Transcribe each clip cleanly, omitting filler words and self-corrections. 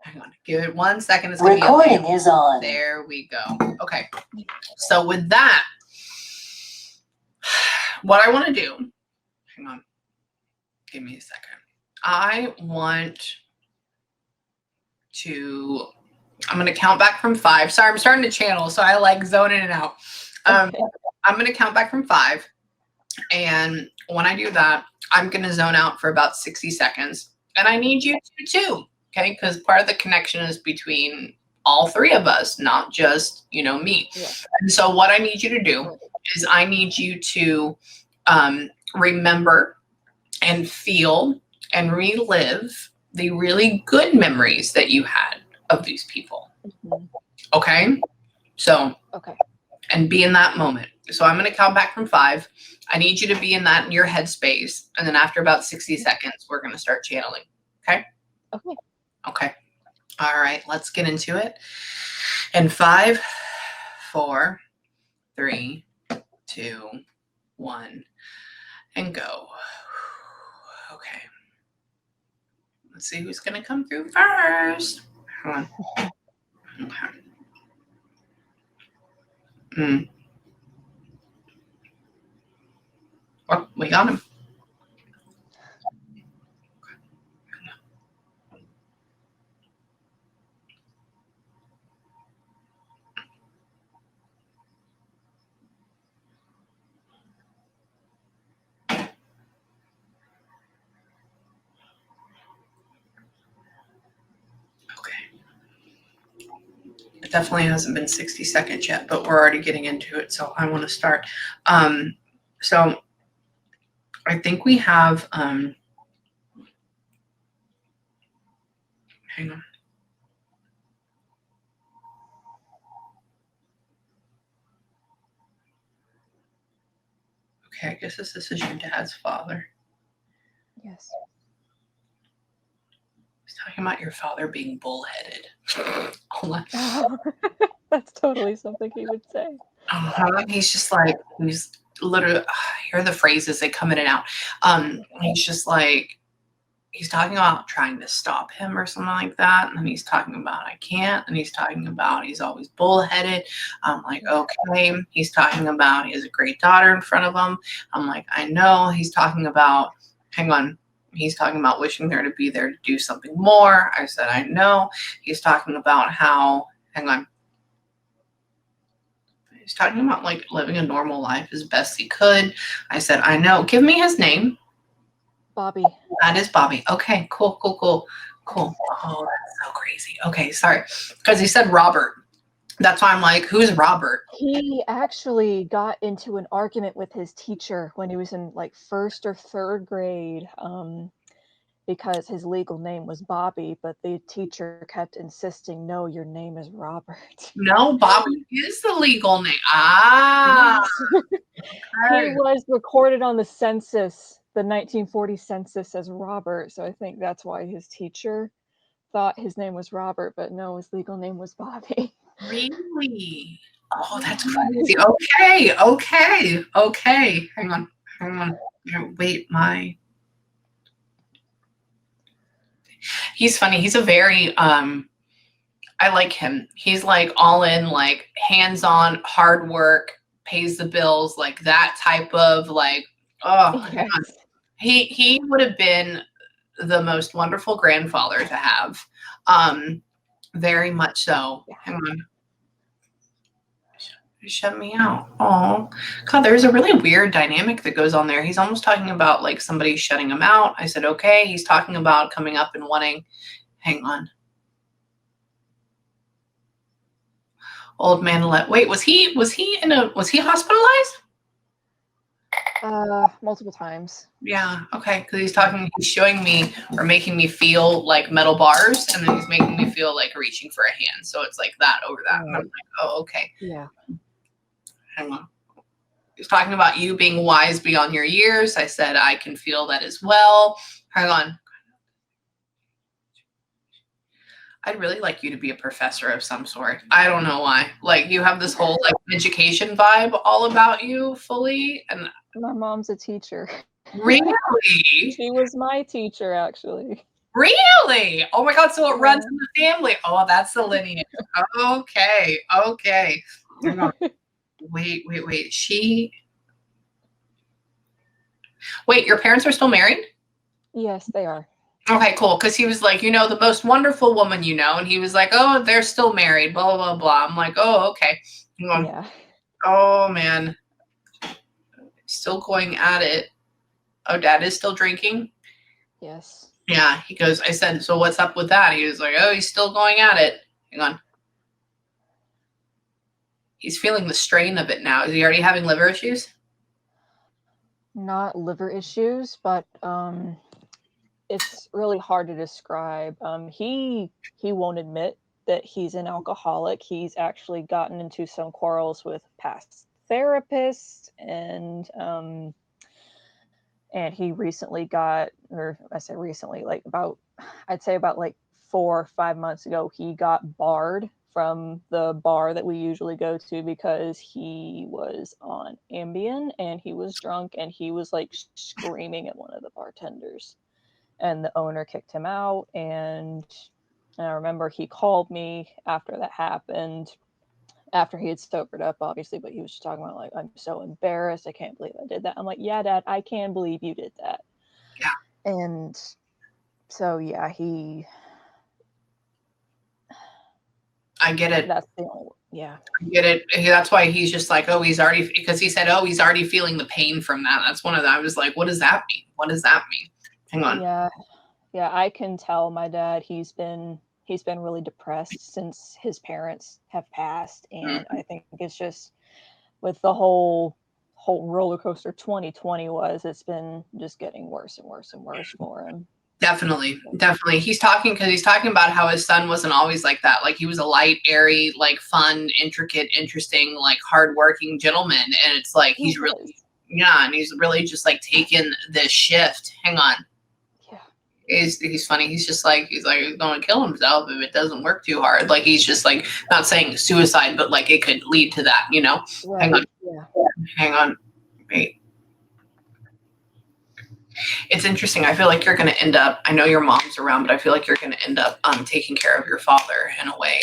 Hang on. Give it 1 second. It's gonna Recording is on. There we go. Okay. So with that, what I want to do, hang on. Give me a second. I want to, I'm going to count back from 5. Sorry, I'm starting to channel, so I like zone in and out. I'm going to count back from 5. And when I do that, I'm going to zone out for about 60 seconds. And I need you to too, okay? Because part of the connection is between all 3 of us, not just, me. Yeah. And so what I need you to do is I need you to remember and feel and relive the really good memories that you had of these people. Mm-hmm. Okay? So, and be in that moment. So I'm going to count back from 5. I need you to be in your headspace. And then after about 60 seconds, we're going to start channeling. Okay? Okay. All right. Let's get into it. In 5, 4, 3, 2, 1, and go. Okay. Let's see who's going to come through first. Hold on. Okay. Oh, we got him. It definitely hasn't been 60 seconds yet, but we're already getting into it, so I want to start. So I think we have, hang on. Okay, I guess this is your dad's father. Yes. He's talking about your father being bullheaded. That's totally something he would say. He's just like, he's literally, here are the phrases, they come in and out. He's just like, he's talking about trying to stop him or something like that. And then he's talking about, I can't. And he's talking about, he's always bullheaded. I'm like, okay. He's talking about, he has a great daughter in front of him. I'm like, I know. He's talking about, hang on. He's talking about wishing her to be there to do something more. I said, I know. He's talking about how, hang on. He's talking about like living a normal life as best he could. I said, I know. Give me his name. Bobby. That is Bobby. Okay, cool. Oh, that's so crazy. Okay, sorry. Because he said Robert. That's why I'm like, who's Robert? He actually got into an argument with his teacher when he was in like 1st or 3rd grade, because his legal name was Bobby, but the teacher kept insisting, no, your name is Robert. No, Bobby is the legal name. He was recorded on the census, the 1940 census, as Robert, so I think that's why his teacher thought his name was Robert, but no, his legal name was Bobby. Really? Oh, that's crazy. Okay. Hang on. Wait, he's funny. He's a very, I like him. He's like all in, like hands-on, hard work, pays the bills, like that type of like, oh, yes. He would have been the most wonderful grandfather to have. Very much so. Hang on. Shut me out. Oh, God, there's a really weird dynamic that goes on there. He's almost talking about like somebody shutting him out. I said, okay. He's talking about coming up and wanting, hang on. Old man wait, was he hospitalized? Multiple times. Yeah, okay, because he's showing me or making me feel like metal bars, and then he's making me feel like reaching for a hand. So it's like that over that. And I'm like, oh, okay. Yeah. Hang on. He's talking about you being wise beyond your years. I said, I can feel that as well. Hang on. I'd really like you to be a professor of some sort. I don't know why. Like you have this whole like education vibe all about you fully. And my mom's a teacher. Really? She was my teacher, actually. Really? Oh my God. So it runs in the family. Oh, that's the lineage. Okay. Okay. Hang on. Wait. Wait, your parents are still married? Yes, they are. Okay, cool. Because he was like, the most wonderful woman, and he was like, oh, they're still married, blah, blah, blah. I'm like, oh, okay. Hang on. Yeah. Oh, man. Still going at it. Oh, dad is still drinking? Yes. Yeah, he goes, I said, so what's up with that? He was like, oh, he's still going at it. Hang on. He's feeling the strain of it now. Is he already having liver issues? Not liver issues, but it's really hard to describe. He won't admit that he's an alcoholic. He's actually gotten into some quarrels with past therapists, and he recently got, or I say recently, like I'd say about like 4 or 5 months ago, he got barred from the bar that we usually go to because he was on Ambien and he was drunk and he was like screaming at one of the bartenders, and the owner kicked him out. And I remember he called me after that happened, after he had sobered up, obviously, but he was just talking about, like, I'm so embarrassed. I can't believe I did that. I'm like, yeah, Dad, I can believe you did that. Yeah. And so, yeah, I get it. that's the only, yeah. I get it. That's why he's just like, oh, because he said, oh, he's already feeling the pain from that. That's one of the, I was like, what does that mean? What does that mean? Hang on. Yeah, I can tell my dad, he's been really depressed since his parents have passed. And I think it's just with the whole roller coaster 2020 was, it's been just getting worse and worse and worse for him. Definitely. He's talking about how his son wasn't always like that. Like he was a light, airy, like fun, intricate, interesting, like hardworking gentleman. And it's like he's really, and he's really just like taken this shift. Hang on. Yeah. He's funny. He's like he's going to kill himself if it doesn't work too hard. Like he's just like not saying suicide, but like it could lead to that. Right. Hang on. Yeah. Hang on. Wait. It's interesting. I feel like you're going to end up, I know your mom's around, but I feel like you're going to end up taking care of your father in a way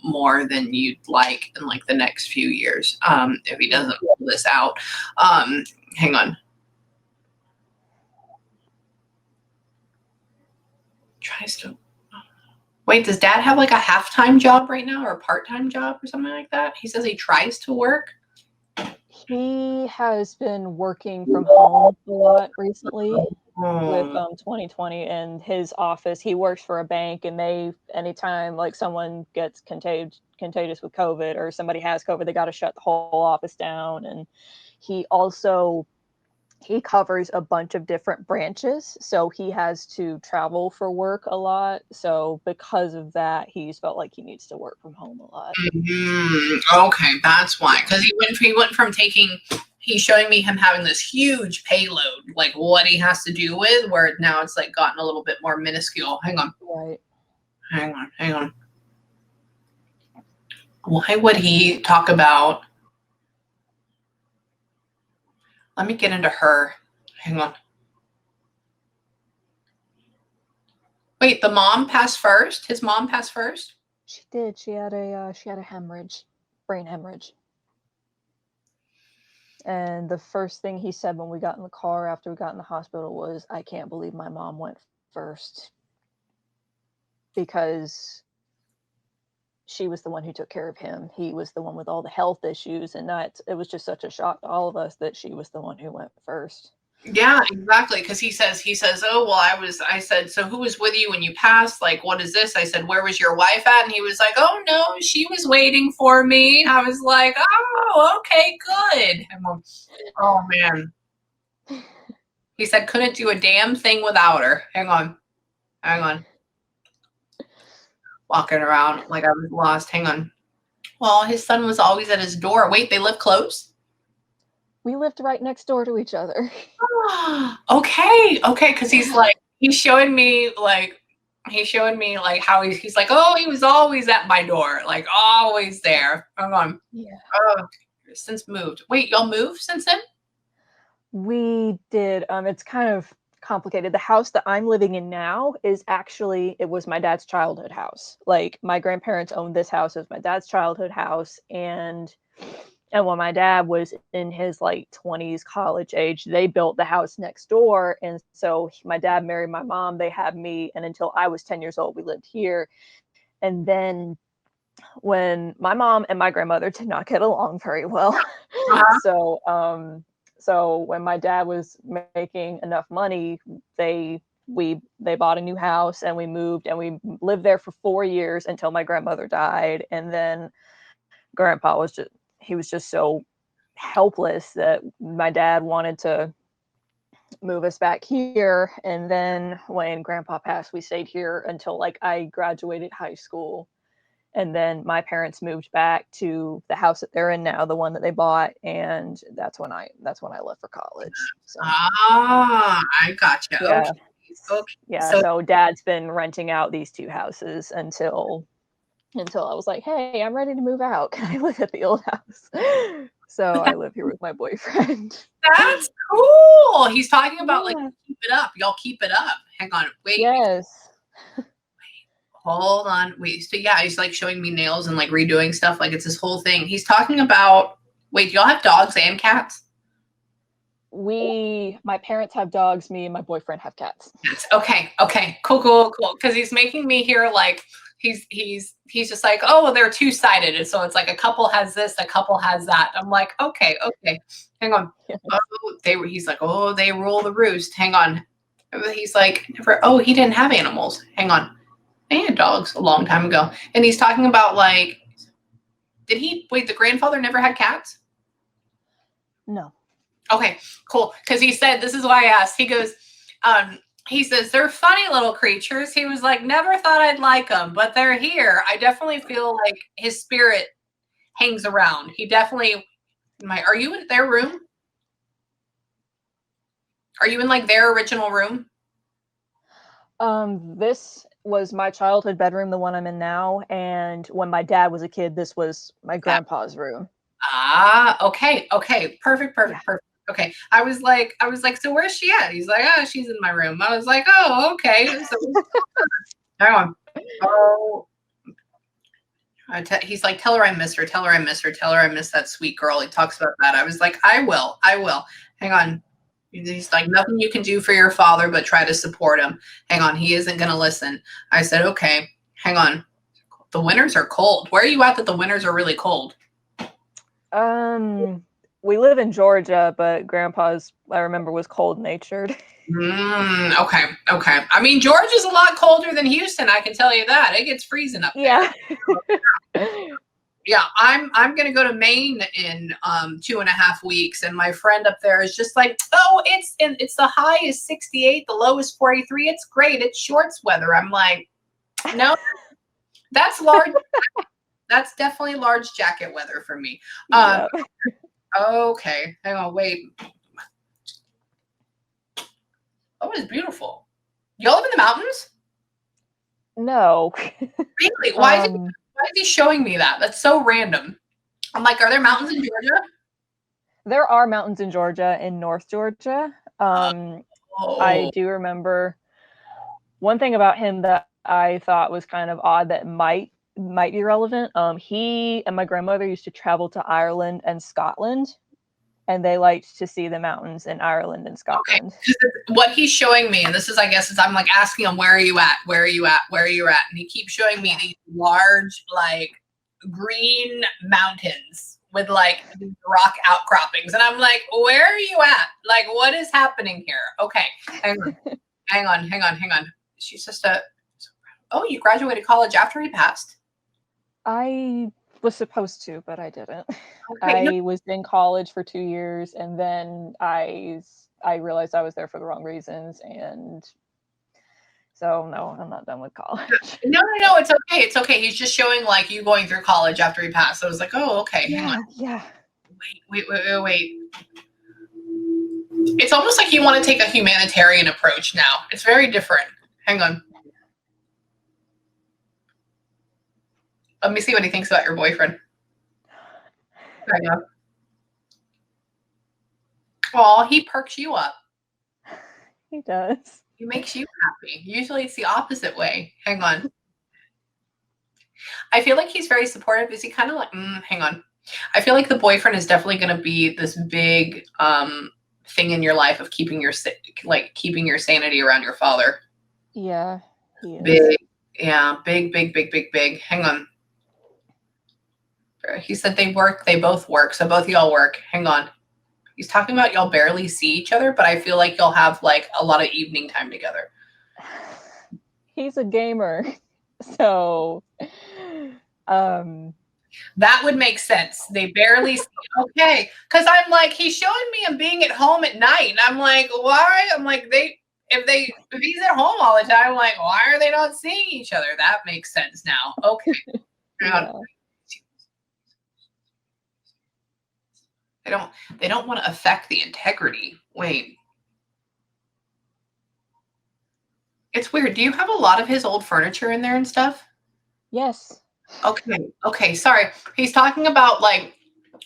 more than you'd like in like the next few years if he doesn't pull this out. Hang on. Tries to. Wait, does dad have like a half-time job right now or a part-time job or something like that? He says he tries to work. He has been working from home a lot recently with 2020, and his office, he works for a bank, and anytime like someone gets contagious with COVID or somebody has COVID, they got to shut the whole office down. And he covers a bunch of different branches, so he has to travel for work a lot. So because of that, he's felt like he needs to work from home a lot. Okay, that's why. Because he went from he's showing me him having this huge payload, like what he has to do with, where now it's like gotten a little bit more minuscule. Hang on. Right. Hang on. Why would he talk about? Let me get into her. Hang on. Wait, the mom passed first? His mom passed first? She did. She had a hemorrhage, brain hemorrhage. And the first thing he said when we got in the car after we got in the hospital was, I can't believe my mom went first. Because she was the one who took care of him. He was the one with all the health issues, and it was just such a shock to all of us that she was the one who went first. Yeah, exactly. Because he says, oh, well, I said, so who was with you when you passed? Like, what is this? I said, where was your wife at? And he was like, oh, no, she was waiting for me. I was like, oh, okay, good. Oh, man. He said, couldn't do a damn thing without her. Hang on. Walking around like I was lost. Hang on. Well, his son was always at his door. Wait, they live close? We lived right next door to each other. Okay, because he's showing me like how he's like, oh, he was always at my door, like always there. Hang on. Yeah. Since moved. Wait, y'all moved since then? We did. It's kind of complicated. The house that I'm living in now is actually, it was my dad's childhood house. Like, my grandparents owned this house. It was my dad's childhood house. And when my dad was in his like 20s, college age, they built the house next door. And so my dad married my mom. They had me. And until I was 10 years old, we lived here. And then when my mom and my grandmother did not get along very well. Uh-huh. So when my dad was making enough money, they bought a new house and we moved, and we lived there for 4 years until my grandmother died. And then grandpa was just so helpless that my dad wanted to move us back here. And then when grandpa passed, we stayed here until like I graduated high school. And then my parents moved back to the house that they're in now, the one that they bought, and that's when I left for college. So I gotcha. yeah. Okay. Yeah, So so dad's been renting out these 2 houses until I was like, "Hey, I'm ready to move out. Can I live at the old house?" So I live here with my boyfriend. that's cool. He's talking about like Yeah. keep it up. Y'all keep it up. Hang on. Wait. Yes. Hold on. Wait. So yeah, he's like showing me nails and like redoing stuff. Like it's this whole thing. He's talking about. Wait, do y'all have dogs and cats? My parents have dogs, me and my boyfriend have cats. Yes. Okay. Okay. Cool. Because he's making me hear like he's just like, oh, well, they're two-sided. And so it's like a couple has this, a couple has that. I'm like, okay. Hang on. Yes. Oh, he's like, oh, they rule the roost. Hang on. He's like, he didn't have animals. Hang on. They had dogs a long time ago. And he's talking about like, the grandfather never had cats? No. Okay, cool. Because he said, this is why I asked. He goes, he says, they're funny little creatures. He was like, never thought I'd like them, but they're here. I definitely feel like his spirit hangs around. He definitely, are you in their room? Are you in like their original room? This was my childhood bedroom, the one I'm in now. And when my dad was a kid, this was my grandpa's room. Okay. Perfect. Okay. I was like, so where's she at? He's like, oh, she's in my room. I was like, oh, okay. So, hang on. Oh, he's like, tell her I miss her. Tell her I miss her. Tell her I miss that sweet girl. He talks about that. I was like, I will. Hang on. He's like, nothing you can do for your father, but try to support him. Hang on. He isn't going to listen. I said, okay, hang on. The winters are cold. Where are you at that the winters are really cold? We live in Georgia, but grandpa's, I remember, was cold natured. Okay. I mean, Georgia's a lot colder than Houston. I can tell you that. It gets freezing up there. Yeah. Yeah, I'm gonna go to Maine in 2.5 weeks, and my friend up there is just like, oh, it's the high is 68, the low is 43. It's great. It's shorts weather. I'm like, no, that's large. That's definitely large jacket weather for me. Yep. Okay, hang on, wait. Oh, it's beautiful. Y'all live in the mountains? No. Really? Why is he showing me that? That's so random. I'm like, are there mountains in Georgia? There are mountains in Georgia, in North Georgia. I do remember one thing about him that I thought was kind of odd that might be relevant. He and my grandmother used to travel to Ireland and Scotland, and they liked to see the mountains in Ireland and Scotland. Okay. What he's showing me, and this is, I guess, is I'm like asking him, where are you at? Where are you at? Where are you at? And he keeps showing me these large, like, green mountains with like these rock outcroppings. And I'm like, where are you at? Like, what is happening here? Okay. Hang on. She's just oh, you graduated college after he passed? I was supposed to, but I didn't. Okay, I was in college for 2 years, and then I realized I was there for the wrong reasons, and so no, I'm not done with college. No, it's okay. It's okay. He's just showing like you going through college after he passed. So I was like, oh, okay. Hang on. Yeah. Wait. It's almost like you want to take a humanitarian approach now. It's very different. Hang on. Let me see what he thinks about your boyfriend. Hang on. Oh, he perks you up. He does. He makes you happy. Usually it's the opposite way. Hang on. I feel like he's very supportive. Is he kind of like, hang on. I feel like the boyfriend is definitely going to be this big thing in your life of keeping your sanity around your father. Yeah, he is. Big. Yeah, big. Hang on. He said they both work. So both of y'all work. Hang on. He's talking about y'all barely see each other, but I feel like you'll have like a lot of evening time together. He's a gamer. So that would make sense. They barely see. Okay. Cause I'm like, he's showing me him being at home at night. And I'm like, why? I'm like, if he's at home all the time, I'm like, why are they not seeing each other? That makes sense now. Okay. yeah. They don't want to affect the integrity. Wait. It's weird. Do you have a lot of his old furniture in there and stuff? Yes. Okay. Sorry. He's talking about like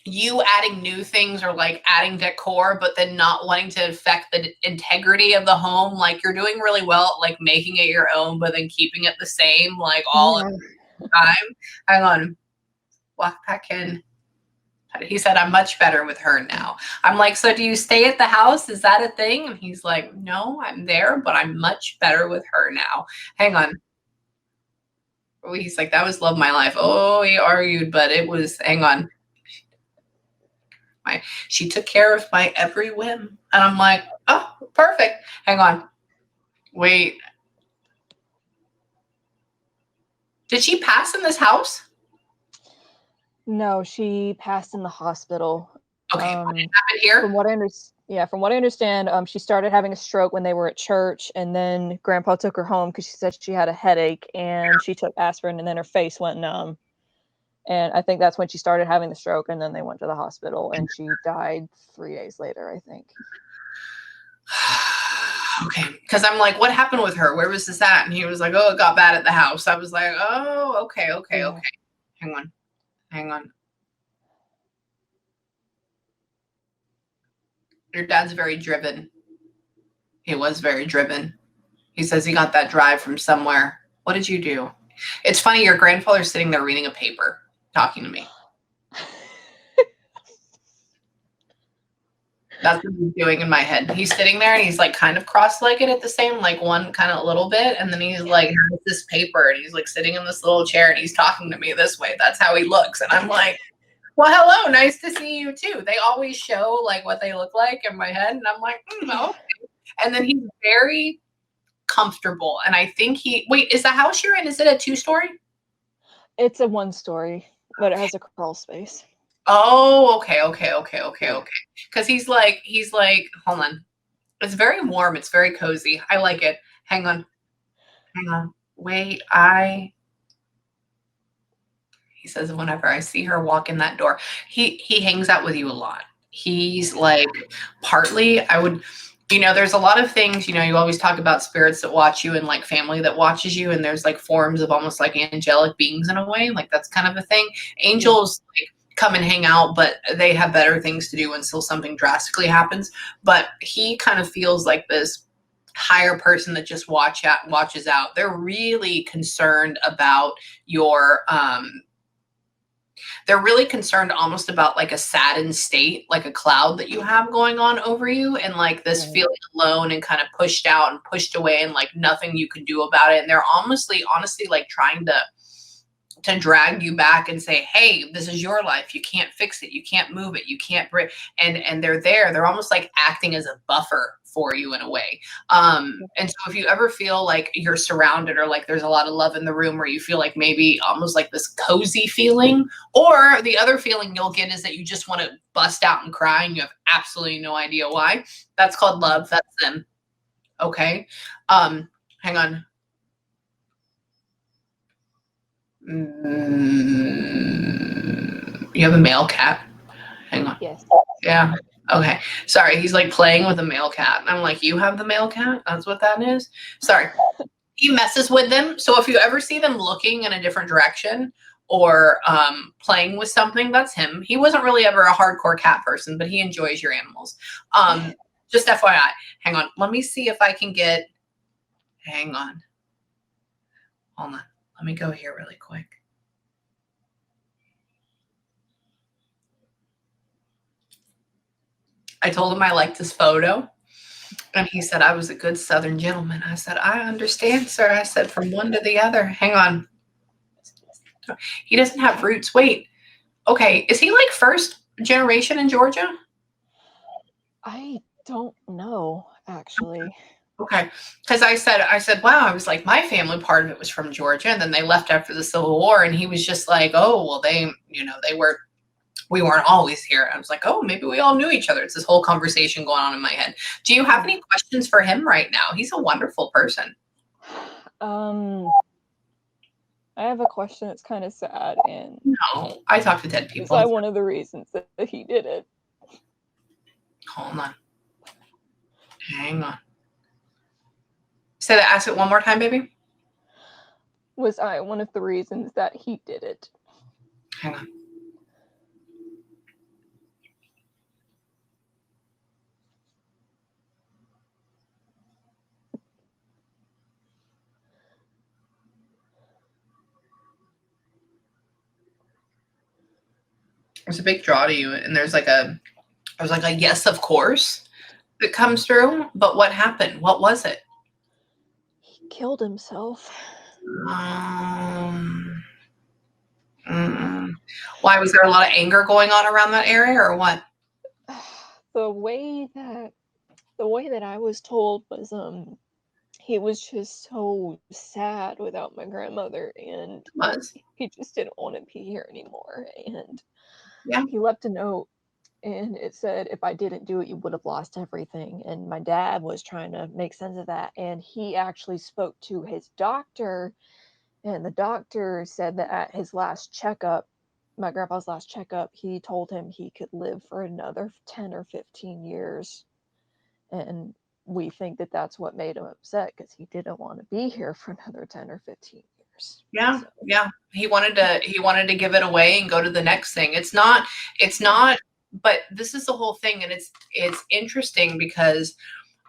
you adding new things or like adding decor, but then not wanting to affect the integrity of the home. Like you're doing really well at like making it your own, but then keeping it the same like all of the time. Hang on. Walk back in. He said, I'm much better with her now. I'm like, so do you stay at the house? Is that a thing? And he's like, no, I'm there, but I'm much better with her now. Hang on. He's like, that was love my life. Oh, he argued, but it was, hang on. She took care of my every whim. And I'm like, oh, perfect. Hang on. Wait. Did she pass in this house? No, she passed in the hospital. Okay, what happened here? From what I understand, she started having a stroke when they were at church, and then Grandpa took her home because she said she had a headache, and she took aspirin, and then her face went numb. And I think that's when she started having the stroke, and then they went to the hospital, and she died 3 days later, I think. Okay, because I'm like, what happened with her? Where was this at? And he was like, oh, it got bad at the house. I was like, oh, okay. Hang on. Your dad's very driven. He was very driven. He says he got that drive from somewhere. What did you do? It's funny, your grandfather's sitting there reading a paper, talking to me. That's what he's doing in my head. He's sitting there and he's like kind of cross-legged at the same, like one kind of little bit. And then he's like, has this paper. And he's like sitting in this little chair and he's talking to me this way. That's how he looks. And I'm like, well, hello. Nice to see you too. They always show like what they look like in my head. And I'm like, okay. And then he's very comfortable. And I think wait, is the house you're in, is it a 2-story? It's a 1-story, but it has a crawl space. Oh, okay. Because he's like, hold on. It's very warm. It's very cozy. I like it. Hang on. Wait, he says, whenever I see her walk in that door, he hangs out with you a lot. He's like, partly there's a lot of things, you always talk about spirits that watch you and like family that watches you. And there's like forms of almost like angelic beings in a way. Like that's kind of a thing. Angels like come and hang out, but they have better things to do until something drastically happens. But he kind of feels like this higher person that just watches out. They're really concerned about your, they're really concerned almost about like a saddened state, like a cloud that you have going on over you, and like this feeling alone and kind of pushed out and pushed away and like nothing you can do about it. And they're honestly like trying to drag you back and say, hey, this is your life. You can't fix it. You can't move it. You can't break. And they're almost like acting as a buffer for you in a way. And so if you ever feel like you're surrounded or like there's a lot of love in the room, or you feel like maybe almost like this cozy feeling, or the other feeling you'll get is that you just want to bust out and cry and you have absolutely no idea why. That's called love. That's them. Okay. Hang on. You have a male cat? Hang on. Yes. Yeah. Okay. Sorry. He's like playing with a male cat. And I'm like, you have the male cat? That's what that is? Sorry. He messes with them. So if you ever see them looking in a different direction or playing with something, that's him. He wasn't really ever a hardcore cat person, but he enjoys your animals. Just FYI. Hang on. Let me see if I can get, hang on. Hold on. Let me go here really quick. I told him I liked his photo. And he said, I was a good Southern gentleman. I said, I understand, sir. I said, from one to the other. Hang on. He doesn't have roots. Wait. Okay. Is he like first generation in Georgia? I don't know, actually. Okay. Because I said, wow, I was like, my family, part of it was from Georgia. And then they left after the Civil War. And he was just like, oh, well, we weren't always here. I was like, oh, maybe we all knew each other. It's this whole conversation going on in my head. Do you have any questions for him right now? He's a wonderful person. I have a question that's kind of sad, and no, I talk to dead people. Is that one of the reasons that he did it? Hold on. Hang on. Say that. Ask it one more time, baby. Was I one of the reasons that he did it? Hang on. There's a big draw to you, and there's like a yes, of course, that comes through. But what happened? What was it? He killed himself. Why, was there a lot of anger going on around that area, or what? The way that I was told was he was just so sad without my grandmother, and he just didn't want to be here anymore. And he left a note, and it said, if I didn't do it, you would have lost everything. And my dad was trying to make sense of that, and he actually spoke to his doctor, and the doctor said that at his last checkup, my grandpa's last checkup, he told him he could live for another 10 or 15 years. And we think that that's what made him upset, because he didn't want to be here for another 10 or 15 years. Yeah. So. Yeah. He wanted to give it away and go to the next thing. It's not, but this is the whole thing. And it's interesting, because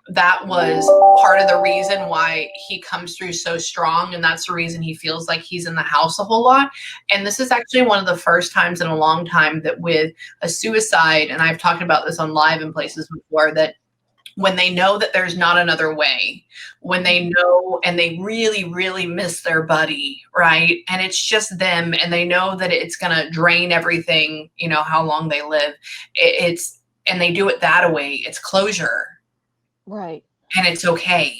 that was part of the reason why he comes through so strong. And that's the reason he feels like he's in the house a whole lot. And this is actually one of the first times in a long time that with a suicide, and I've talked about this on live in places before, that when they know that there's not another way, when they know and they really, really miss their buddy, right? And it's just them, and they know that it's going to drain everything, how long they live. And they do it that way. It's closure. Right. And it's okay.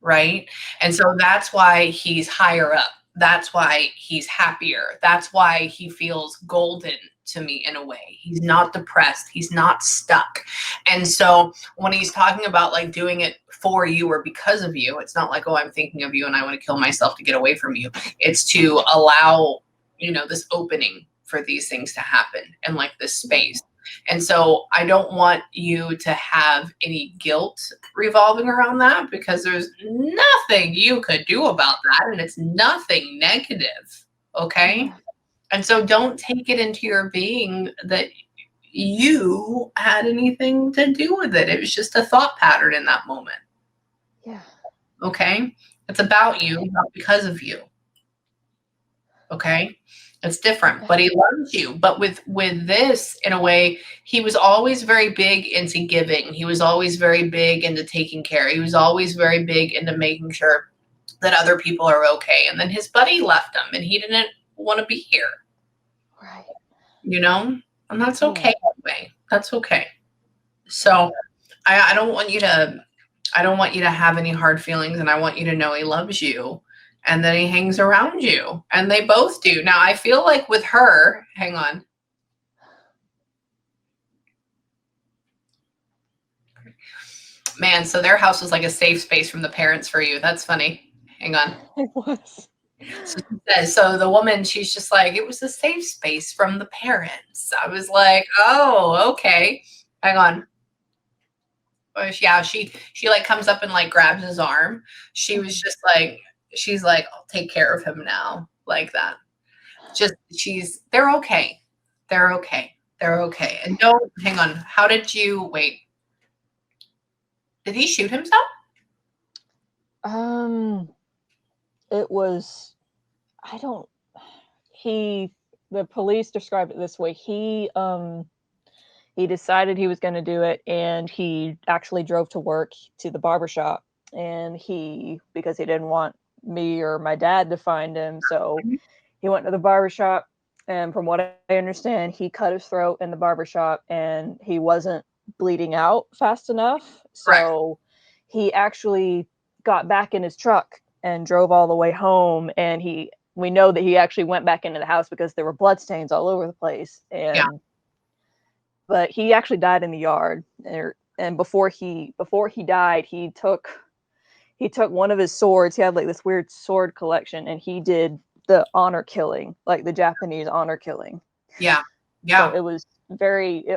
Right. And so that's why he's higher up. That's why he's happier. That's why he feels golden to me in a way. He's not depressed. He's not stuck. And so when he's talking about like doing it for you or because of you, it's not like, oh, I'm thinking of you and I want to kill myself to get away from you. It's to allow, this opening for these things to happen, and like this space. And so I don't want you to have any guilt revolving around that, because there's nothing you could do about that, and it's nothing negative. Okay. Yeah. And so don't take it into your being that you had anything to do with it. It was just a thought pattern in that moment. Yeah. Okay. It's about you, not because of you. Okay. It's different, but he loves you. But with this, in a way, he was always very big into giving. He was always very big into taking care. He was always very big into making sure that other people are okay. And then his buddy left him, and he didn't want to be here. Right. And that's okay. Anyway. That's okay. So I don't want you to have any hard feelings, and I want you to know he loves you. And then he hangs around you, and they both do. Now, I feel like with her, hang on. Man, so their house was like a safe space from the parents for you. That's funny. Hang on. It was. So the woman, she's just like, it was a safe space from the parents. I was like, oh, okay. Hang on. Yeah, she like comes up and like grabs his arm. She was just like, she's like, I'll take care of him now, like that. They're okay. They're okay. They're okay. And don't, hang on. How did you, wait. Did he shoot himself? It was, the police described it this way. He decided he was going to do it, and he actually drove to work to the barbershop, and because he didn't want me or my dad to find him, so he went to the barbershop, and from what I understand, he cut his throat in the barbershop, and he wasn't bleeding out fast enough, so he actually got back in his truck and drove all the way home, and we know that he actually went back into the house because there were bloodstains all over the place, but he actually died in the yard. And before he died, he took one of his swords. He had like this weird sword collection, and he did the honor killing, like the Japanese honor killing. Yeah. So it was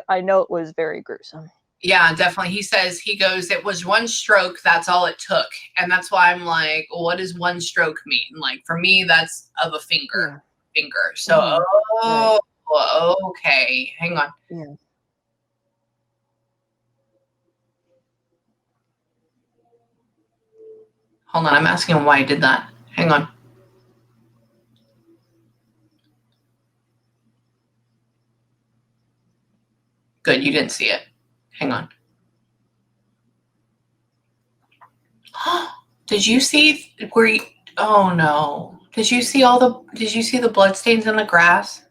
I know it was very gruesome. Yeah, definitely. He goes, it was one stroke. That's all it took. And that's why I'm like, what does one stroke mean? Like, for me, that's of a finger. So, okay. Hang on. Yeah. Hold on. I'm asking him why he did that. Hang on. Good. You didn't see it. Hang on. Did you see oh no. Did you see the bloodstains in the grass?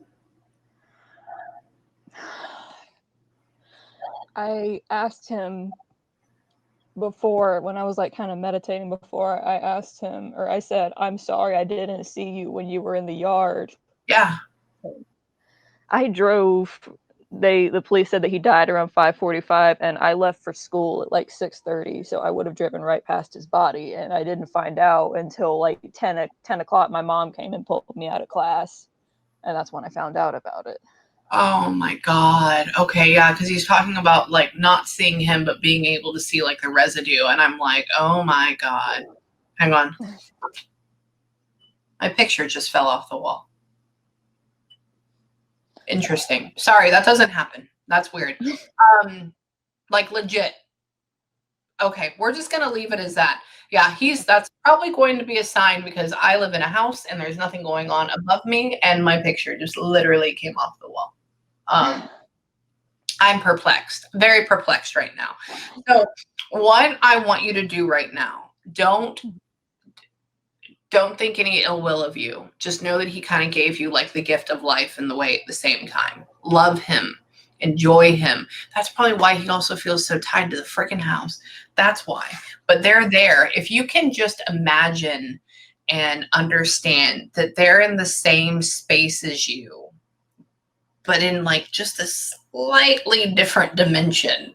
I asked him before, when I was like kind of meditating before, I asked him, or I said, I'm sorry I didn't see you when you were in the yard. Yeah. I drove. The police said that he died around 5:45, and I left for school at like 6:30, so I would have driven right past his body, and I didn't find out until like 10 o'clock. My mom came and pulled me out of class, and that's when I found out about it. Oh my God. Okay, yeah, because he's talking about like not seeing him, but being able to see like the residue, and I'm like, oh my God. Hang on. My picture just fell off the wall. Interesting. Sorry, that doesn't happen. That's weird. Like legit. Okay, we're just gonna leave it as that. Yeah, that's probably going to be a sign, because I live in a house and there's nothing going on above me, and my picture just literally came off the wall. I'm perplexed, very perplexed right now. So what I want you to do right now, don't think any ill will of you. Just know that he kind of gave you like the gift of life in the way at the same time. Love him. Enjoy him. That's probably why he also feels so tied to the freaking house. That's why. But they're there. If you can just imagine and understand that they're in the same space as you, but in like just a slightly different dimension,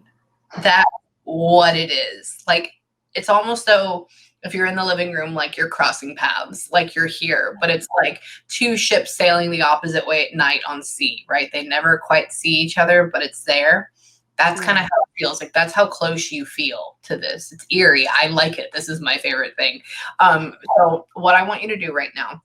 that's what it is. Like, it's almost though if you're in the living room, like you're crossing paths, like you're here, but it's like two ships sailing the opposite way at night on sea, right? They never quite see each other, but it's there. That's kind of how it feels. Like, that's how close you feel to this. It's eerie. I like it. This is my favorite thing. So what I want you to do right now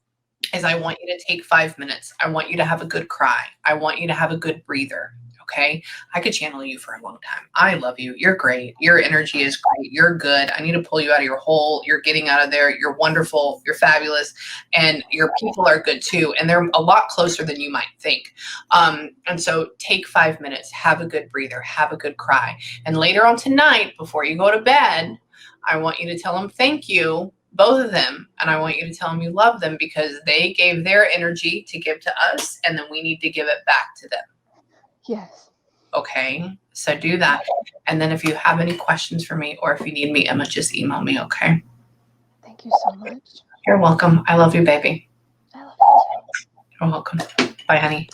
is I want you to take 5 minutes. I want you to have a good cry. I want you to have a good breather. Okay. I could channel you for a long time. I love you. You're great. Your energy is great. You're good. I need to pull you out of your hole. You're getting out of there. You're wonderful. You're fabulous. And your people are good too. And they're a lot closer than you might think. And so take 5 minutes, have a good breather, have a good cry. And later on tonight, before you go to bed, I want you to tell them thank you, both of them. And I want you to tell them you love them, because they gave their energy to give to us. And then we need to give it back to them. Yes. Okay, so do that. And then if you have any questions for me, or if you need me, Emma, just email me, okay? Thank you so much. You're welcome. I love you, baby. I love you too. You're welcome. Bye, honey.